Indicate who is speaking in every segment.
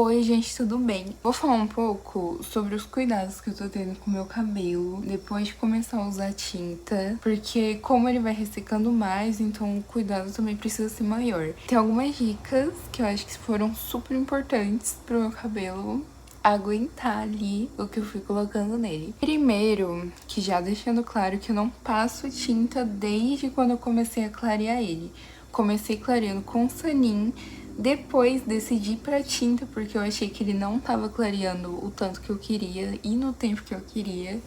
Speaker 1: Oi, gente, tudo bem? Vou falar um pouco sobre os cuidados que eu tô tendo com o meu cabelo depois de começar a usar tinta, porque como ele vai ressecando mais, então o cuidado também precisa ser maior. Tem algumas dicas que eu acho que foram super importantes pro meu cabelo aguentar ali o que eu fui colocando nele. Primeiro, que já deixando claro que eu não passo tinta desde quando eu comecei a clarear ele. Comecei clareando com Sanin, depois decidi pra tinta porque eu achei que ele não tava clareando o tanto que eu queria e no tempo que eu queria.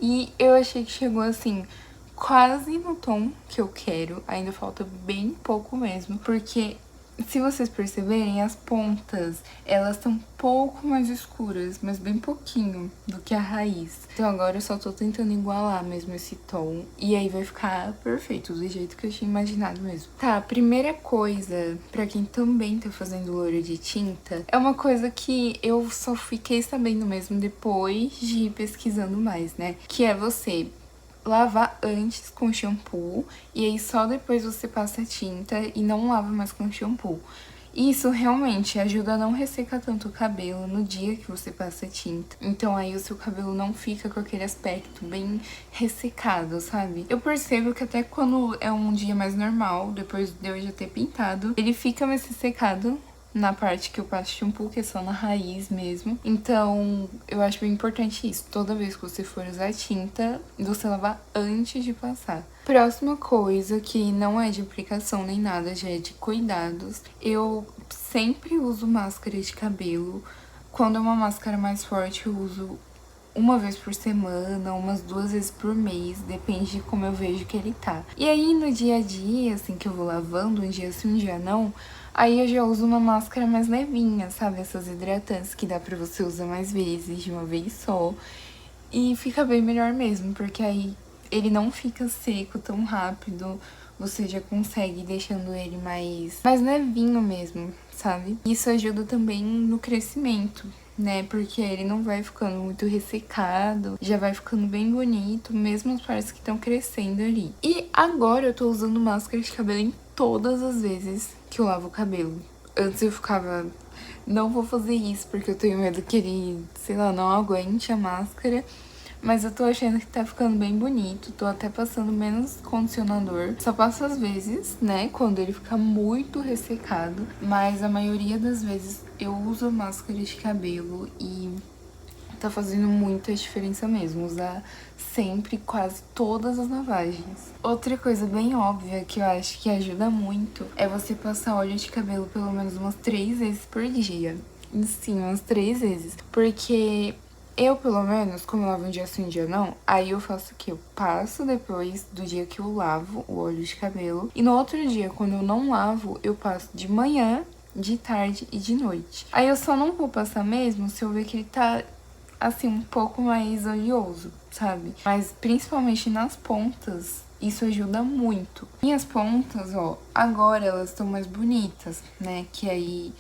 Speaker 1: E eu achei que chegou assim, quase no tom que eu quero, ainda falta bem pouco mesmo, porque se vocês perceberem, as pontas, elas estão um pouco mais escuras, mas bem pouquinho do que a raiz. Então agora eu só tô tentando igualar mesmo esse tom, e aí vai ficar perfeito, do jeito que eu tinha imaginado mesmo. Tá, primeira coisa, pra quem também tá fazendo loiro de tinta, é uma coisa que eu só fiquei sabendo mesmo depois de ir pesquisando mais, né? Que é você lavar antes com shampoo e aí só depois você passa a tinta e não lava mais com shampoo. Isso realmente ajuda a não ressecar tanto o cabelo no dia que você passa a tinta. Então aí o seu cabelo não fica com aquele aspecto bem ressecado, sabe? Eu percebo que até quando é um dia mais normal, depois de eu já ter pintado, ele fica mais ressecado na parte que eu passo shampoo, que é só na raiz mesmo. Então, eu acho bem importante isso. Toda vez que você for usar tinta, você lavar antes de passar. Próxima coisa, que não é de aplicação nem nada, já é de cuidados. Eu sempre uso máscara de cabelo. Quando é uma máscara mais forte, eu uso uma vez por semana, umas 2 vezes por mês, depende de como eu vejo que ele tá. E aí, no dia a dia, assim, que eu vou lavando, um dia sim, um dia não, aí eu já uso uma máscara mais levinha, sabe? Essas hidratantes que dá pra você usar mais vezes, de uma vez só. E fica bem melhor mesmo, porque aí ele não fica seco tão rápido, você já consegue ir deixando ele mais levinho mesmo, sabe? Isso ajuda também no crescimento, né? Porque ele não vai ficando muito ressecado, já vai ficando bem bonito, mesmo as partes que estão crescendo ali. E agora eu tô usando máscara de cabelo em todas as vezes que eu lavo o cabelo. Antes eu ficava, não vou fazer isso porque eu tenho medo que ele, sei lá, não aguente a máscara. Mas eu tô achando que tá ficando bem bonito, tô até passando menos condicionador. Só passo às vezes, né, quando ele fica muito ressecado. Mas a maioria das vezes eu uso máscara de cabelo e tá fazendo muita diferença mesmo, usar sempre quase todas as lavagens. Outra coisa bem óbvia que eu acho que ajuda muito é você passar óleo de cabelo pelo menos umas 3 vezes por dia. Sim, umas 3 vezes. Porque eu, pelo menos, como eu lavo um dia sim, um dia não, aí eu faço o quê? Eu passo depois do dia que eu lavo o óleo de cabelo. E no outro dia, quando eu não lavo, eu passo de manhã, de tarde e de noite. Aí eu só não vou passar mesmo se eu ver que ele tá assim, um pouco mais oleoso, sabe? Mas principalmente nas pontas, isso ajuda muito. Minhas pontas, ó, agora elas estão mais bonitas, né? Que aí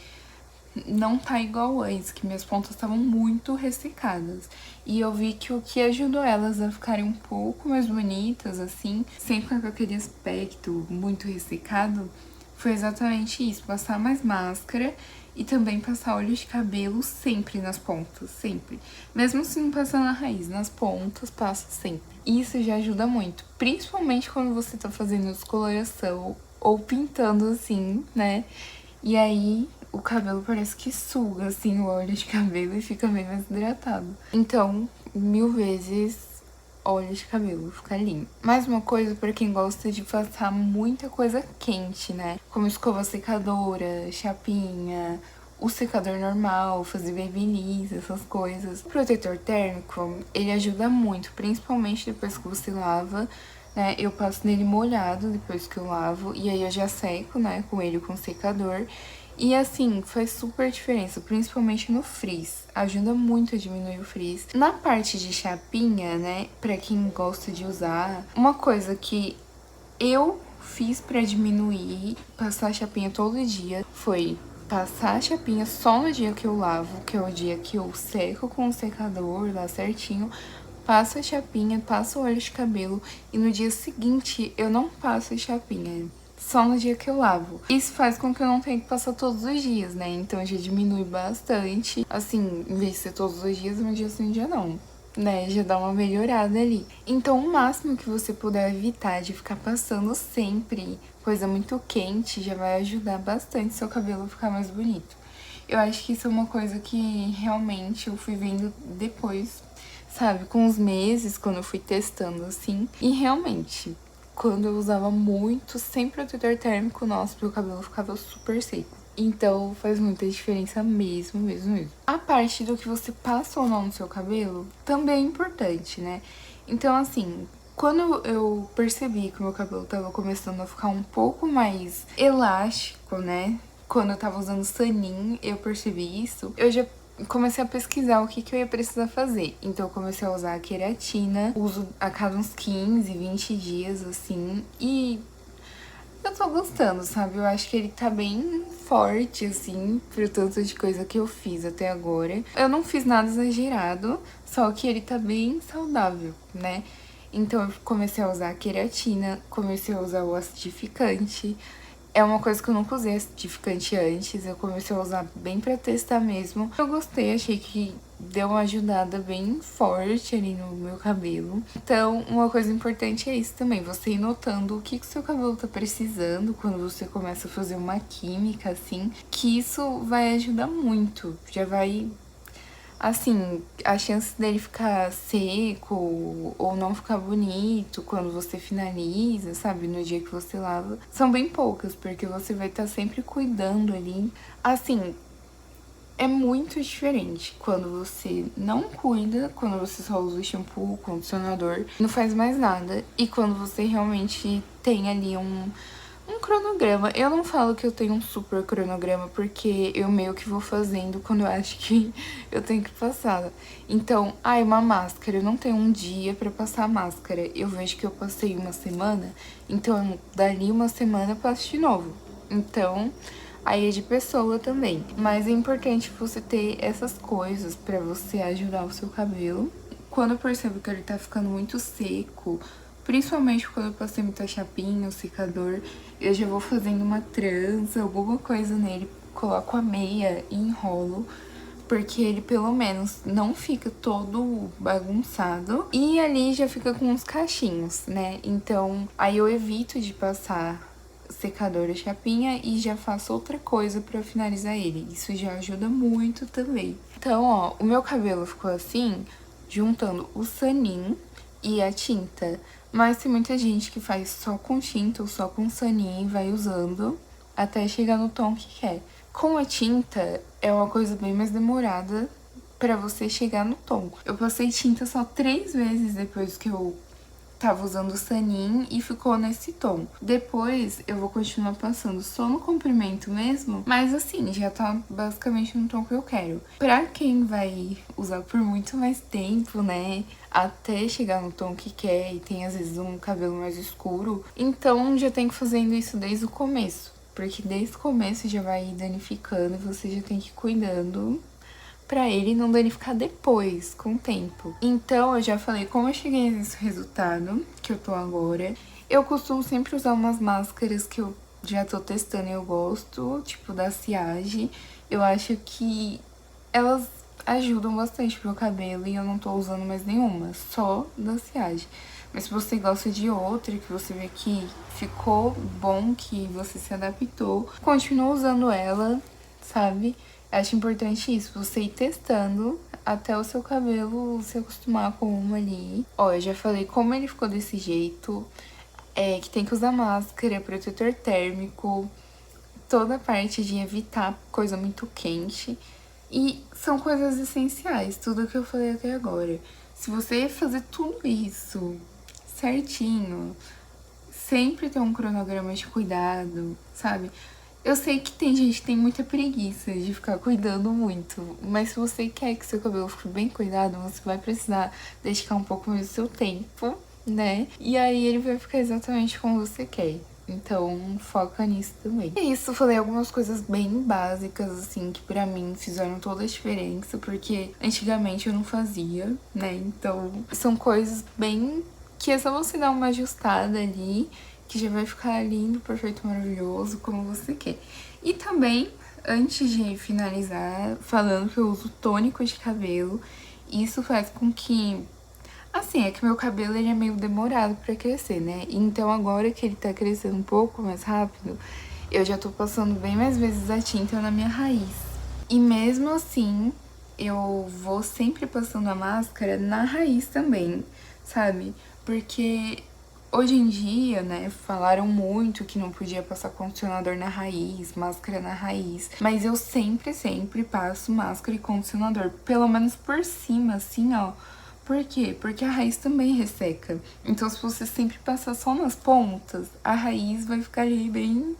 Speaker 1: não tá igual antes, que minhas pontas estavam muito ressecadas. E eu vi que o que ajudou elas a ficarem um pouco mais bonitas, assim, sem ficar com aquele aspecto muito ressecado, foi exatamente isso, passar mais máscara e também passar óleo de cabelo sempre nas pontas, sempre. Mesmo se não passar na raiz, nas pontas, passa sempre. Isso já ajuda muito, principalmente quando você tá fazendo descoloração ou pintando assim, né? E aí o cabelo parece que suga, assim, o óleo de cabelo e fica bem mais hidratado. Então, 1000 vezes óleo de cabelo, fica lindo. Mais uma coisa pra quem gosta de passar muita coisa quente, né? Como escova secadora, chapinha, o secador normal, fazer babyliss, essas coisas. O protetor térmico, ele ajuda muito, principalmente depois que você lava, né? Eu passo nele molhado depois que eu lavo, e aí eu já seco, né, com ele com secador. E assim, faz super diferença, principalmente no frizz. Ajuda muito a diminuir o frizz. Na parte de chapinha, né, pra quem gosta de usar, uma coisa que eu fiz pra diminuir, passar a chapinha todo dia, foi passar a chapinha só no dia que eu lavo, que é o dia que eu seco com o secador lá certinho. Passo a chapinha, passo o óleo de cabelo e no dia seguinte eu não passo a chapinha. só no dia que eu lavo. Isso faz com que eu não tenha que passar todos os dias, né? Então já diminui bastante. Assim, em vez de ser todos os dias, um dia sim, um dia não. Né, já dá uma melhorada ali. Então, o máximo que você puder evitar de ficar passando sempre coisa muito quente já vai ajudar bastante seu cabelo a ficar mais bonito. Eu acho que isso é uma coisa que realmente eu fui vendo depois, sabe, com os meses, quando eu fui testando assim. E realmente, quando eu usava muito, sem protetor térmico, nossa, meu cabelo ficava super seco. Então faz muita diferença mesmo, mesmo, mesmo. A parte do que você passa ou não no seu cabelo também é importante, né? Então, assim, quando eu percebi que o meu cabelo tava começando a ficar um pouco mais elástico, né? Quando eu tava usando Sanin, eu percebi isso. Eu já comecei a pesquisar o que eu ia precisar fazer. Então eu comecei a usar a queratina, uso a cada uns 15, 20 dias, assim, e eu tô gostando, sabe? Eu acho que ele tá bem forte, assim, pro tanto de coisa que eu fiz até agora. Eu não fiz nada exagerado, só que ele tá bem saudável, né? Então eu comecei a usar a queratina, comecei a usar o acidificante. É uma coisa que eu nunca usei acidificante antes, eu comecei a usar bem pra testar mesmo. Eu gostei, achei que deu uma ajudada bem forte ali no meu cabelo. Então, uma coisa importante é isso também, você ir notando o que o seu cabelo tá precisando quando você começa a fazer uma química, assim, que isso vai ajudar muito, já vai... Assim, a chance dele ficar seco ou não ficar bonito quando você finaliza, sabe, no dia que você lava, são bem poucas, porque você vai estar sempre cuidando ali. Assim, é muito diferente quando você não cuida, quando você só usa o shampoo, o condicionador, não faz mais nada, e quando você realmente tem ali um cronograma. Eu não falo que eu tenho um super cronograma, porque eu meio que vou fazendo quando eu acho que eu tenho que passar. Então, uma máscara, eu não tenho um dia pra passar a máscara. Eu vejo que eu passei uma semana, então dali uma semana eu passo de novo. Então, aí é de pessoa também. Mas é importante você ter essas coisas pra você ajudar o seu cabelo. Quando eu percebo que ele tá ficando muito seco, principalmente quando eu passei muita chapinha, o secador, eu já vou fazendo uma trança, alguma coisa nele, coloco a meia e enrolo, porque ele pelo menos não fica todo bagunçado e ali já fica com uns cachinhos, né? Então, aí eu evito de passar secador e chapinha e já faço outra coisa pra finalizar ele. Isso já ajuda muito também. Então, ó, o meu cabelo ficou assim, juntando o Sanin e a tinta. Mas tem muita gente que faz só com tinta ou só com Sanin e vai usando até chegar no tom que quer. Com a tinta, é uma coisa bem mais demorada pra você chegar no tom. Eu passei tinta só 3 vezes depois que eu tava usando o Sanin e ficou nesse tom. Depois eu vou continuar passando só no comprimento mesmo, mas assim, já tá basicamente no tom que eu quero. Pra quem vai usar por muito mais tempo, né, até chegar no tom que quer e tem às vezes um cabelo mais escuro, então já tem que fazendo isso desde o começo. Porque desde o começo já vai danificando e você já tem que ir cuidando pra ele não danificar depois, com o tempo. Então, eu já falei como eu cheguei nesse resultado que eu tô agora. Eu costumo sempre usar umas máscaras que eu já tô testando e eu gosto, tipo da Siage. Eu acho que elas ajudam bastante pro meu cabelo e eu não tô usando mais nenhuma, só da Siage. Mas se você gosta de outra, que você vê que ficou bom, que você se adaptou, continua usando ela, sabe? Acho importante isso, você ir testando até o seu cabelo se acostumar com uma ali. Ó, eu já falei como ele ficou desse jeito, que tem que usar máscara, protetor térmico, toda a parte de evitar coisa muito quente. E são coisas essenciais, tudo que eu falei até agora. Se você fazer tudo isso certinho, sempre ter um cronograma de cuidado, sabe? Eu sei que tem gente que tem muita preguiça de ficar cuidando muito, mas se você quer que seu cabelo fique bem cuidado, você vai precisar dedicar um pouco mais do seu tempo, né? E aí ele vai ficar exatamente como você quer. Então, foca nisso também. É isso, falei algumas coisas bem básicas, assim, que pra mim fizeram toda a diferença, porque antigamente eu não fazia, né? Então, são coisas bem que é só você dar uma ajustada ali que já vai ficar lindo, perfeito, maravilhoso, como você quer. E também, antes de finalizar, falando que eu uso tônico de cabelo, isso faz com que... Assim, é que meu cabelo ele é meio demorado pra crescer, né? Então agora que ele tá crescendo um pouco mais rápido, eu já tô passando bem mais vezes a tinta na minha raiz. E mesmo assim, eu vou sempre passando a máscara na raiz também, sabe? Porque hoje em dia, né, falaram muito que não podia passar condicionador na raiz, máscara na raiz. Mas eu sempre passo máscara e condicionador, pelo menos por cima, assim, ó. Por quê? Porque a raiz também resseca. Então, se você sempre passar só nas pontas, a raiz vai ficar ali bem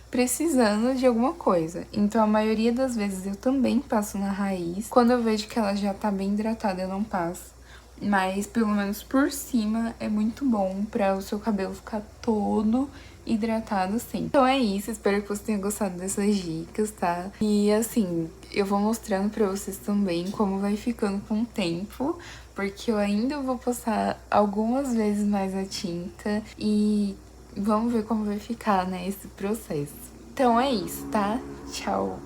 Speaker 1: precisando de alguma coisa. Então, a maioria das vezes eu também passo na raiz. Quando eu vejo que ela já tá bem hidratada, eu não passo. Mas, pelo menos por cima, é muito bom pra o seu cabelo ficar todo hidratado, sim. Então é isso, espero que você tenha gostado dessas dicas, tá? E assim, eu vou mostrando pra vocês também como vai ficando com o tempo, porque eu ainda vou passar algumas vezes mais a tinta e vamos ver como vai ficar, né, esse processo. Então é isso, tá? Tchau!